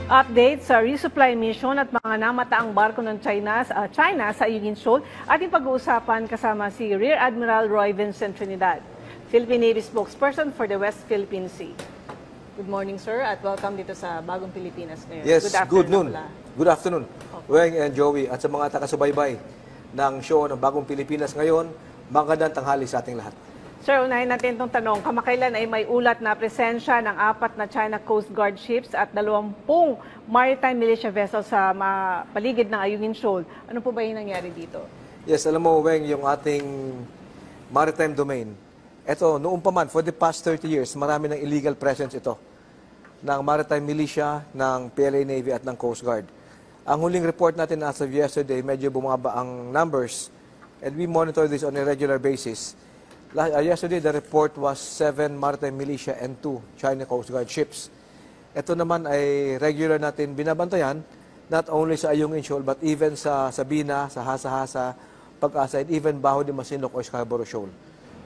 Update sa resupply mission at mga namataang barko ng China sa Ayungin Shoal. Ating pag-uusapan kasama si Rear Admiral Roy Vincent Trinidad, Philippine Navy spokesperson for the West Philippine Sea. Good morning, sir, at welcome dito sa Bagong Pilipinas ngayon. Yes, good noon. Good afternoon, Weng and Joey, at sa mga taga-subaybay ng show ng Bagong Pilipinas ngayon, magandang tanghali sa ating lahat. Sir, unahin natin itong tanong. Kamakailan ay may ulat na presensya ng 4 na China Coast Guard ships at 20 maritime militia vessels sa paligid ng Ayungin Shoal. Ano po ba yung nangyari dito? Yes, alam mo, Weng, yung ating maritime domain, ito, noong pa man, for the past 30 years, marami ng illegal presence ito ng maritime militia, ng PLA Navy at ng Coast Guard. Ang huling report natin as of yesterday, medyo bumaba ang numbers, and we monitor this on a regular basis. Yesterday, the report was 7 maritime militia and 2 China Coast Guard ships. Ito naman ay regular natin binabantayan, not only sa Ayungin Shoal, but even sa Sabina, sa Hasa-Hasa, Pag-asa, and even Baho de Masinloc or Scarborough Shoal.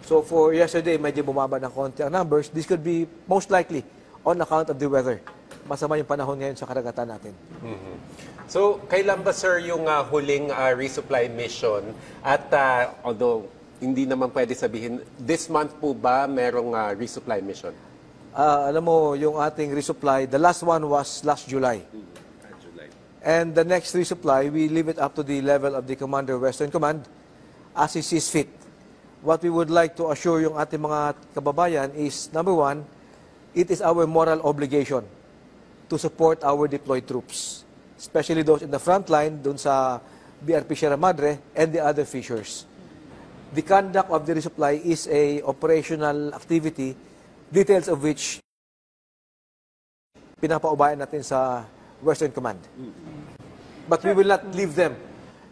So for yesterday, medyo bumaba ng konti ang numbers. This could be most likely on account of the weather. Masama yung panahon ngayon sa karagatan natin. So, kailan ba, sir, yung huling resupply mission? At although hindi naman pwede sabihin, this month po ba merong resupply mission? Alam mo, yung ating resupply, the last one was last July. And the next resupply, we leave it up to the level of the Commander Western Command as he sees fit. What we would like to assure yung ating mga kababayan is, number one, it is our moral obligation to support our deployed troops, especially those in the front line, dun sa BRP Sierra Madre and the other fishers. The conduct of the resupply is a operational activity, details of which pinapaubayan natin sa Western Command. But we will not leave them,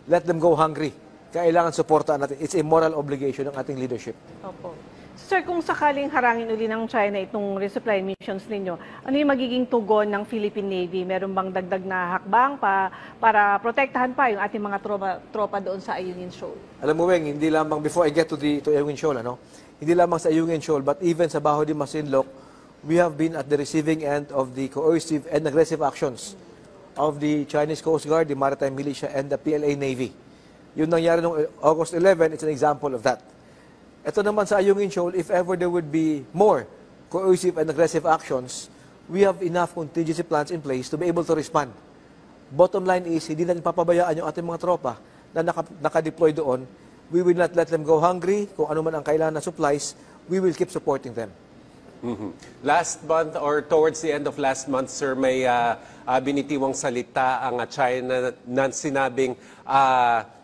let them go hungry. Kailangan suportahan natin. It's a moral obligation ng ating leadership. Opo. Sir, kung sakaling harangin uli ng China itong resupply missions ninyo, ano yung magiging tugon ng Philippine Navy? Meron bang dagdag na hakbang para protektahan pa yung ating mga tropa doon sa Ayungin Shoal? Alam mo, Weng, hindi lamang, before I get to Ayungin Shoal, hindi lamang sa Ayungin Shoal, but even sa Baho de Masinloc, we have been at the receiving end of the coercive and aggressive actions of the Chinese Coast Guard, the Maritime Militia, and the PLA Navy. Yung nangyari noong August 11, it's an example of that. Ito naman sa Ayungin Shoal, if ever there would be more coercive and aggressive actions, we have enough contingency plans in place to be able to respond. Bottom line is, hindi natin papabayaan yung ating mga tropa na nakadeploy doon. We will not let them go hungry. Kung ano man ang kailangan na supplies, we will keep supporting them. Last month or towards the end of last month, sir, may binitiwang salita ang China na sinabing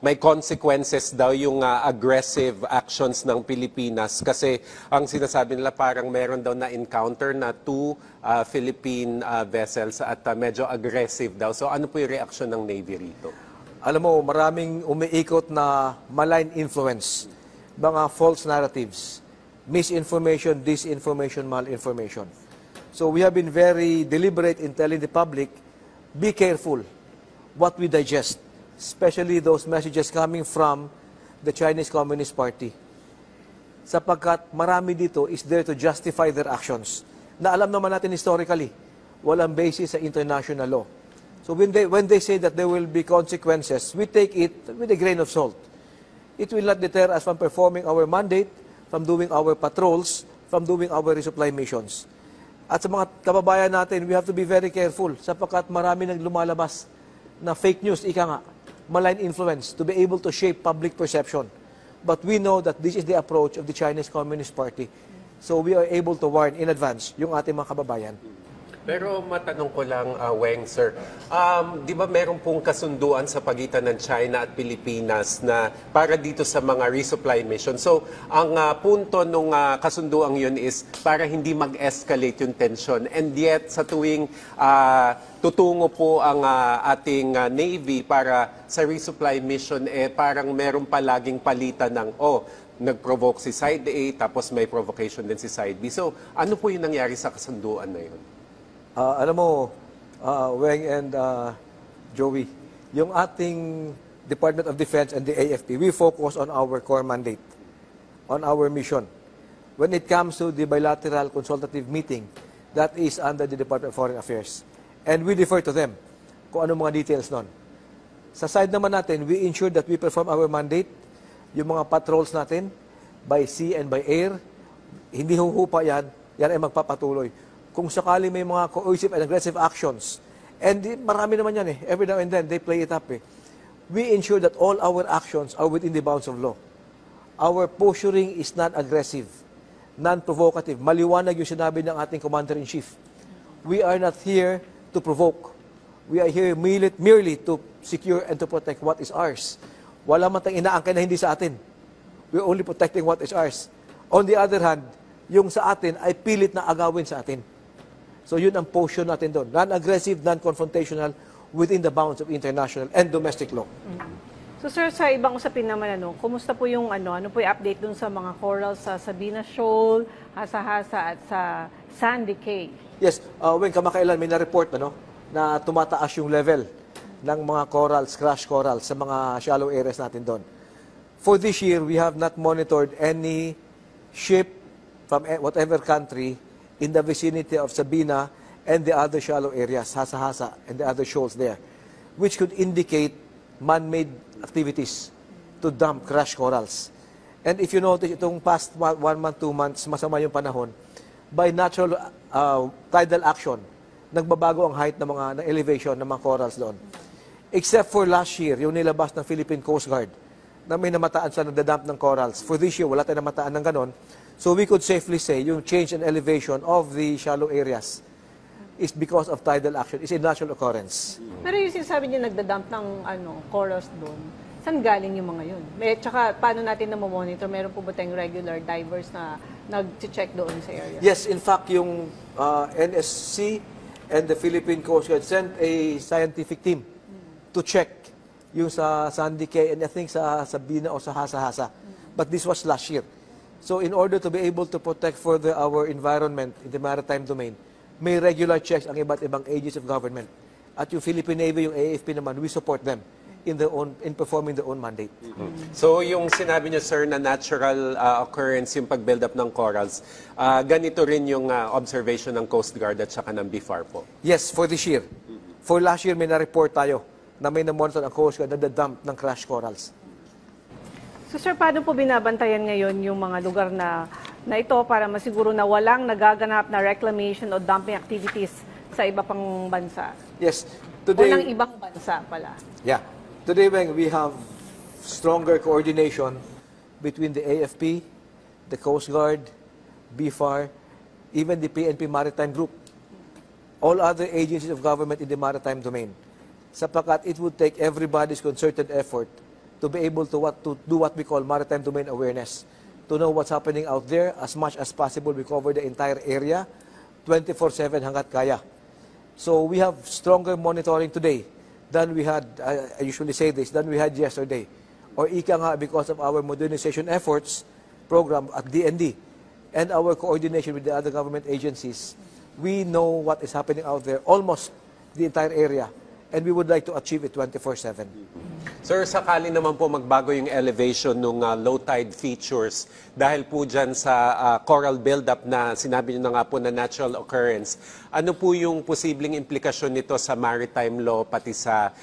may consequences daw yung aggressive actions ng Pilipinas kasi ang sinasabi nila parang meron daw na encounter na 2 Philippine vessels at medyo aggressive daw. So ano po yung reaction ng Navy rito? Alam mo, maraming umiikot na malign influence, mga false narratives, misinformation, disinformation, malinformation. So we have been very deliberate in telling the public, be careful what we digest, especially those messages coming from the Chinese Communist Party. Sapagkat marami dito is there to justify their actions. Na alam naman natin historically, walang basis sa international law. So when they say that there will be consequences, we take it with a grain of salt. It will not deter us from performing our mandate, from doing our patrols, from doing our resupply missions. At sa mga kababayan natin, we have to be very careful sapagkat marami nang lumalabas na fake news, malign influence to be able to shape public perception. But we know that this is the approach of the Chinese Communist Party. So we are able to warn in advance yung ating mga kababayan. Pero matanong ko lang, Weng, sir, di ba meron pong kasunduan sa pagitan ng China at Pilipinas na para dito sa mga resupply mission? So, ang punto ng kasunduan yun is para hindi mag-escalate yung tension. And yet, sa tuwing tutungo po ang ating Navy para sa resupply mission, parang meron palaging palitan ng, nag-provoke si Side A, tapos may provocation din si Side B. So, ano po yung nangyari sa kasunduan na yun? Alam mo, Weng and Joey, yung ating Department of Defense and the AFP, we focus on our core mandate, on our mission. When it comes to the bilateral consultative meeting, that is under the Department of Foreign Affairs. And we defer to them kung ano mga details nun. Sa side naman natin, we ensure that we perform our mandate, yung mga patrols natin, by sea and by air, hindi huhupa yan ay magpapatuloy. Kung sakali may mga coercive and aggressive actions, and marami naman yan every now and then, they play it up we ensure that all our actions are within the bounds of law. Our posturing is non-aggressive, non-provocative. Maliwanag yung sinabi ng ating Commander-in-Chief. We are not here to provoke. We are here merely to secure and to protect what is ours. Wala man tayong inaangkin na hindi sa atin. We're only protecting what is ours. On the other hand, yung sa atin ay pilit na agawin sa atin. So yun ang posture natin doon. Non-aggressive, non-confrontational, within the bounds of international and domestic law. So sir, sa ibang usapin naman, kumusta po yung ano po yung update dun sa mga corals sa Sabina Shoal, Hasa-Hasa at sa Sandy Cay? Yes, when kamakailan may na-report na tumataas yung level ng mga corals, crash corals sa mga shallow areas natin doon. For this year, we have not monitored any ship from whatever country in the vicinity of Sabina and the other shallow areas, Hasa-Hasa and the other shoals there, which could indicate man-made activities to dump crash corals. And if you notice, itong past 1 month, 2 months, masama yung panahon, by natural tidal action, nagbabago ang height ng elevation ng mga corals doon. Except for last year, yung nilabas ng Philippine Coast Guard, na may namataan sa nagdadump ng corals. For this year, wala tayong namataan ng ganon. So we could safely say, yung change in elevation of the shallow areas is because of tidal action. It's a natural occurrence. Pero yung sinasabi niyo nagdadump ng corals doon, saan galing yung mga yun? Tsaka paano natin na monitor? Meron po ba tayong regular divers na nag-check doon sa area? Yes, in fact, yung NSC and the Philippine Coast Guard sent a scientific team to check yung sa Sandy Cay and I think sa Sabina o sa Hasa-Hasa. But this was last year. So in order to be able to protect further our environment in the maritime domain, may regular checks ang iba't ibang agencies of government. At yung Philippine Navy, yung AFP naman, we support them in performing their own mandate. So yung sinabi niyo, sir, na natural occurrence yung pag-build up ng corals, ganito rin yung observation ng Coast Guard at saka ng BFAR po? Yes, for this year. For last year, may na-report tayo na may na-monitor ang Coast Guard na the-dump ng crash corals. So sir, paano po binabantayan ngayon yung mga lugar na ito para masiguro na walang nagaganap na reclamation o dumping activities sa iba pang bansa? Yes. Today, o ng ibang bansa pala? Yeah. Today, Weng, we have stronger coordination between the AFP, the Coast Guard, BFAR, even the PNP Maritime Group, all other agencies of government in the maritime domain. Sapagkat it would take everybody's concerted effort to be able to do what we call maritime domain awareness, to know what's happening out there. As much as possible, we cover the entire area, 24/7 hanggat kaya. So we have stronger monitoring today than we had, I usually say this, than we had yesterday. Or ika nga, because of our modernization efforts program at DND and our coordination with the other government agencies, we know what is happening out there, almost the entire area. And we would like to achieve it 24/7. Sir, sakali naman po magbago yung elevation ng low tide features dahil po dyan sa coral buildup na sinabi nyo na nga po na natural occurrence, ano po yung posibleng implikasyon nito sa maritime law pati sa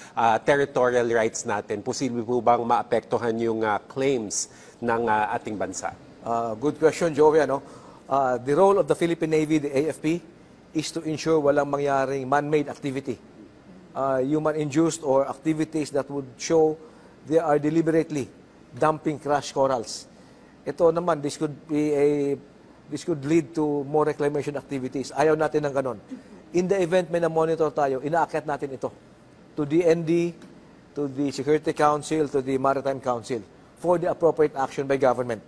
territorial rights natin? Posible po bang maapektuhan yung claims ng ating bansa? Good question, Joey. The role of the Philippine Navy, the AFP, is to ensure walang mangyaring man-made activity. Human-induced or activities that would show they are deliberately dumping crash corals. Ito naman, this could lead to more reclamation activities. Ayaw natin ng ganon. In the event may na-monitor tayo, inaakyat natin ito to DND, to the Security Council, to the Maritime Council for the appropriate action by government.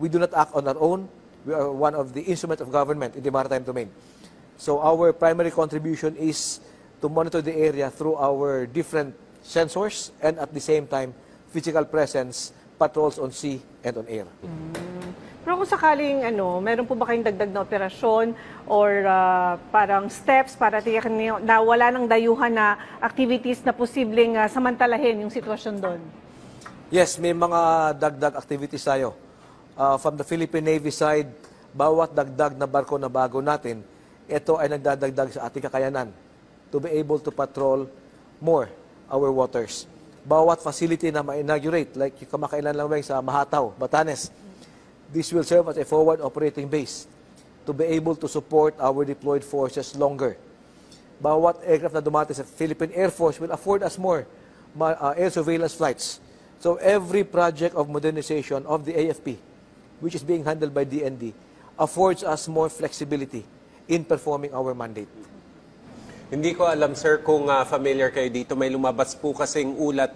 We do not act on our own. We are one of the instruments of government in the maritime domain. So our primary contribution is to monitor the area through our different sensors and at the same time, physical presence, patrols on sea and on air. Pero kung sakaling meron po ba kayong dagdag na operasyon or parang steps para tiyakin na wala ng dayuhan na activities na posibleng samantalahin yung sitwasyon doon? Yes, may mga dagdag activities tayo. From the Philippine Navy side, bawat dagdag na barko na bago natin, ito ay nagdadagdag sa ating kakayanan to be able to patrol more our waters. Bawat facility na ma-inaugurate, like yung kamakailan lang sa Mahataw, Batanes, this will serve as a forward operating base to be able to support our deployed forces longer. Bawat aircraft na dumati sa Philippine Air Force will afford us more air surveillance flights. So every project of modernization of the AFP, which is being handled by DND, affords us more flexibility in performing our mandate. Hindi ko alam, sir, kung familiar kayo dito. May lumabas po kasing ulat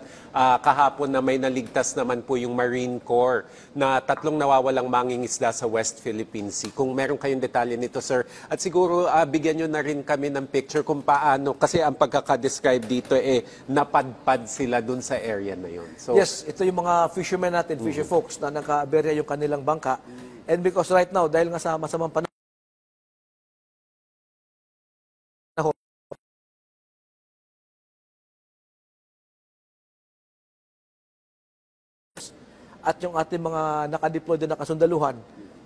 kahapon na may naligtas naman po yung Marine Corps na 3 nawawalang mangingisda sa West Philippine Sea. Kung meron kayong detalye nito, sir. At siguro bigyan nyo na rin kami ng picture kung paano. Kasi ang pagkakadescribe dito napadpad sila dun sa area na yun. So, yes, ito yung mga fishermen natin, fisher folks, na nakaberya yung kanilang bangka. And because right now, dahil nga sa masamang panahon, at yung ating mga nakadeploy na nakasundaluhan,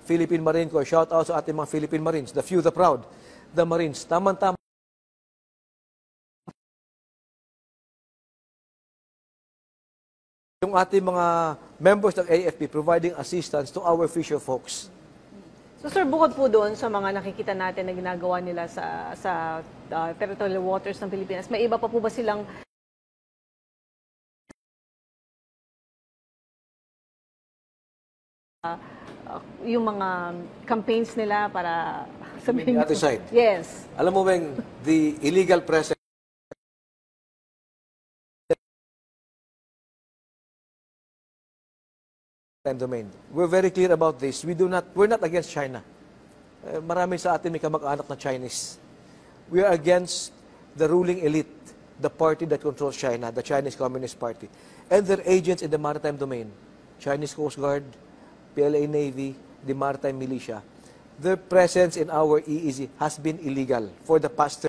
Philippine Marine Corps, shout out sa ating mga Philippine Marines, the few, the proud, the Marines, tamang-tama. Yung ating mga members ng AFP providing assistance to our fisher folks. So sir, bukod po doon sa mga nakikita natin na ginagawa nila sa territorial waters ng Pilipinas, may iba pa po ba silang yung mga campaigns nila para sabihin The other side. Yes. Alam mo bang the illegal presence domain. We're very clear about this. We're not against China. Marami sa atin may kamag-anak na Chinese. We are against the ruling elite, the party that controls China, the Chinese Communist Party, and their agents in the maritime domain, Chinese Coast Guard, PLA Navy, the Maritime Militia. Their presence in our EEZ has been illegal for the past 30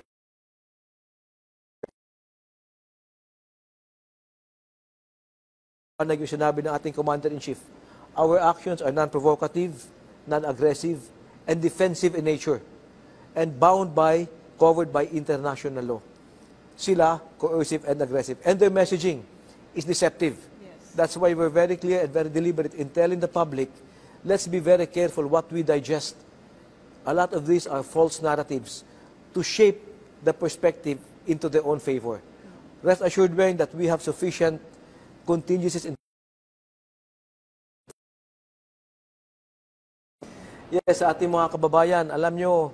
years. Yung sinabi ng ating Commander-in-Chief, our actions are non-provocative, non-aggressive, and defensive in nature, and covered by international law. Sila, coercive and aggressive. And their messaging is deceptive. That's why we're very clear and very deliberate in telling the public, let's be very careful what we digest. A lot of these are false narratives to shape the perspective into their own favor. Rest assured, Wayne, that we have sufficient contingencies in. Yes, sa ating mga kababayan, alam nyo,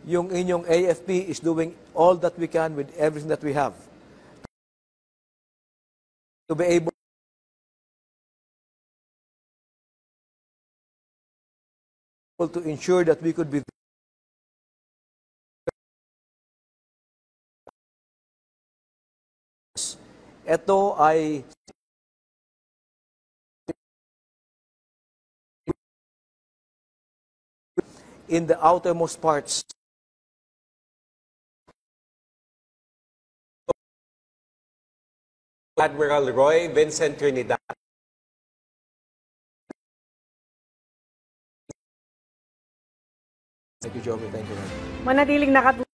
yung inyong AFP is doing all that we can with everything that we have to be able to ensure that we could be ito ay in the outermost parts Admiral Roy Vincent Trinidad. Thank you, Joey. Thank you. Manatiling nakatulong